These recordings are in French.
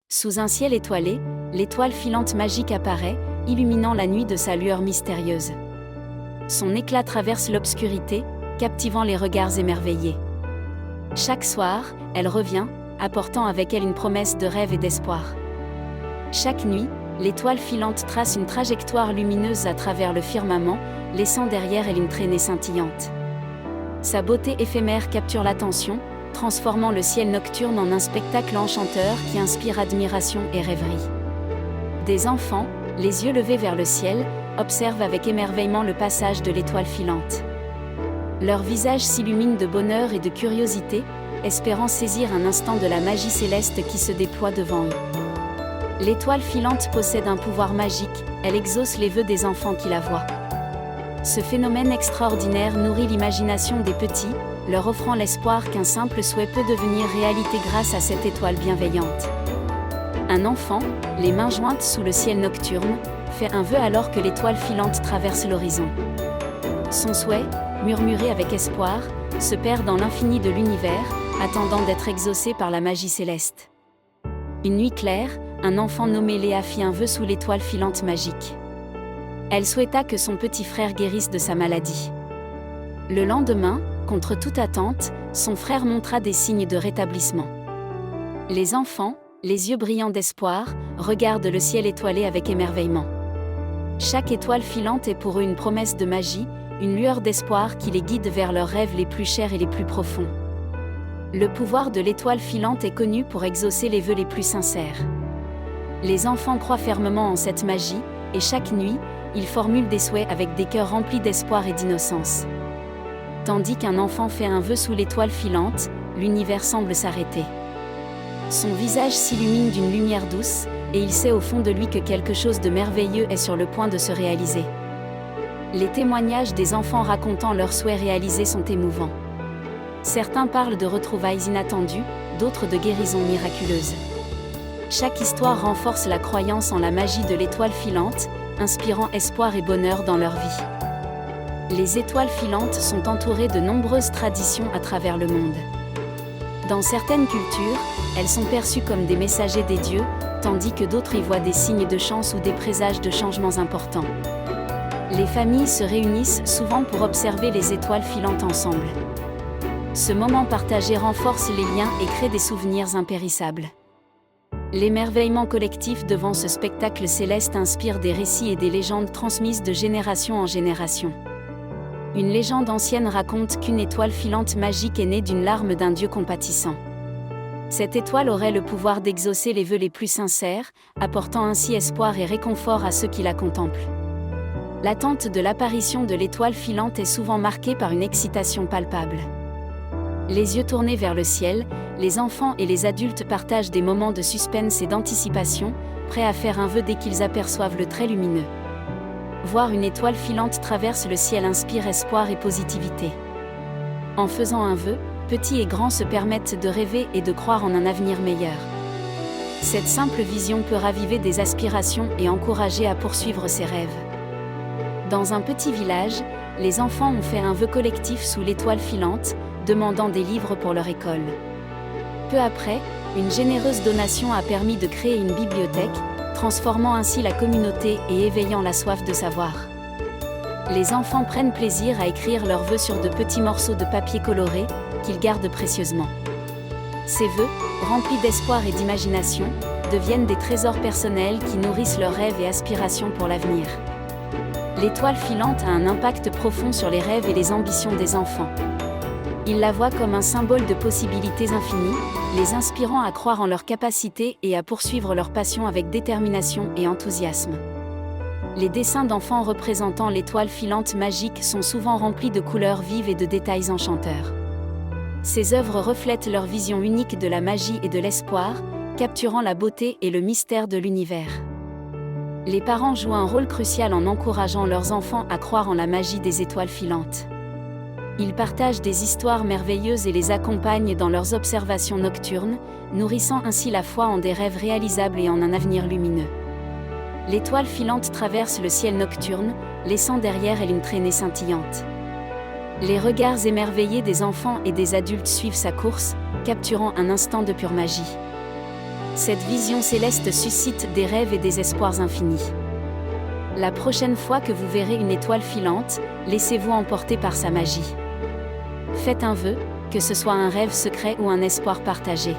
Sous un ciel étoilé, l'étoile filante magique apparaît, illuminant la nuit de sa lueur mystérieuse. Son éclat traverse l'obscurité, captivant les regards émerveillés. Chaque soir, elle revient, apportant avec elle une promesse de rêve et d'espoir. Chaque nuit, l'étoile filante trace une trajectoire lumineuse à travers le firmament, laissant derrière elle une traînée scintillante. Sa beauté éphémère capture l'attention, transformant le ciel nocturne en un spectacle enchanteur qui inspire admiration et rêverie. Des enfants, les yeux levés vers le ciel, observent avec émerveillement le passage de l'étoile filante. Leurs visages s'illuminent de bonheur et de curiosité, espérant saisir un instant de la magie céleste qui se déploie devant eux. L'étoile filante possède un pouvoir magique, elle exauce les vœux des enfants qui la voient. Ce phénomène extraordinaire nourrit l'imagination des petits, leur offrant l'espoir qu'un simple souhait peut devenir réalité grâce à cette étoile bienveillante. Un enfant, les mains jointes sous le ciel nocturne, fait un vœu alors que l'étoile filante traverse l'horizon. Son souhait, murmuré avec espoir, se perd dans l'infini de l'univers, attendant d'être exaucé par la magie céleste. Une nuit claire, un enfant nommé Léa fit un vœu sous l'étoile filante magique. Elle souhaita que son petit frère guérisse de sa maladie. Le lendemain, contre toute attente, son frère montra des signes de rétablissement. Les enfants, les yeux brillants d'espoir, regardent le ciel étoilé avec émerveillement. Chaque étoile filante est pour eux une promesse de magie, une lueur d'espoir qui les guide vers leurs rêves les plus chers et les plus profonds. Le pouvoir de l'étoile filante est connu pour exaucer les vœux les plus sincères. Les enfants croient fermement en cette magie, et chaque nuit, ils formulent des souhaits avec des cœurs remplis d'espoir et d'innocence. Tandis qu'un enfant fait un vœu sous l'étoile filante, l'univers semble s'arrêter. Son visage s'illumine d'une lumière douce, et il sait au fond de lui que quelque chose de merveilleux est sur le point de se réaliser. Les témoignages des enfants racontant leurs souhaits réalisés sont émouvants. Certains parlent de retrouvailles inattendues, d'autres de guérisons miraculeuses. Chaque histoire renforce la croyance en la magie de l'étoile filante, inspirant espoir et bonheur dans leur vie. Les étoiles filantes sont entourées de nombreuses traditions à travers le monde. Dans certaines cultures, elles sont perçues comme des messagers des dieux, tandis que d'autres y voient des signes de chance ou des présages de changements importants. Les familles se réunissent souvent pour observer les étoiles filantes ensemble. Ce moment partagé renforce les liens et crée des souvenirs impérissables. L'émerveillement collectif devant ce spectacle céleste inspire des récits et des légendes transmises de génération en génération. Une légende ancienne raconte qu'une étoile filante magique est née d'une larme d'un dieu compatissant. Cette étoile aurait le pouvoir d'exaucer les vœux les plus sincères, apportant ainsi espoir et réconfort à ceux qui la contemplent. L'attente de l'apparition de l'étoile filante est souvent marquée par une excitation palpable. Les yeux tournés vers le ciel, les enfants et les adultes partagent des moments de suspense et d'anticipation, prêts à faire un vœu dès qu'ils aperçoivent le trait lumineux. Voir une étoile filante traverse le ciel inspire espoir et positivité. En faisant un vœu, petits et grands se permettent de rêver et de croire en un avenir meilleur. Cette simple vision peut raviver des aspirations et encourager à poursuivre ses rêves. Dans un petit village, les enfants ont fait un vœu collectif sous l'étoile filante, demandant des livres pour leur école. Peu après, une généreuse donation a permis de créer une bibliothèque, transformant ainsi la communauté et éveillant la soif de savoir. Les enfants prennent plaisir à écrire leurs vœux sur de petits morceaux de papier coloré, qu'ils gardent précieusement. Ces vœux, remplis d'espoir et d'imagination, deviennent des trésors personnels qui nourrissent leurs rêves et aspirations pour l'avenir. L'étoile filante a un impact profond sur les rêves et les ambitions des enfants. Ils la voient comme un symbole de possibilités infinies, les inspirant à croire en leurs capacités et à poursuivre leur passion avec détermination et enthousiasme. Les dessins d'enfants représentant l'étoile filante magique sont souvent remplis de couleurs vives et de détails enchanteurs. Ces œuvres reflètent leur vision unique de la magie et de l'espoir, capturant la beauté et le mystère de l'univers. Les parents jouent un rôle crucial en encourageant leurs enfants à croire en la magie des étoiles filantes. Ils partagent des histoires merveilleuses et les accompagnent dans leurs observations nocturnes, nourrissant ainsi la foi en des rêves réalisables et en un avenir lumineux. L'étoile filante traverse le ciel nocturne, laissant derrière elle une traînée scintillante. Les regards émerveillés des enfants et des adultes suivent sa course, capturant un instant de pure magie. Cette vision céleste suscite des rêves et des espoirs infinis. La prochaine fois que vous verrez une étoile filante, laissez-vous emporter par sa magie. Faites un vœu, que ce soit un rêve secret ou un espoir partagé.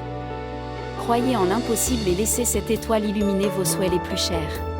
Croyez en l'impossible et laissez cette étoile illuminer vos souhaits les plus chers.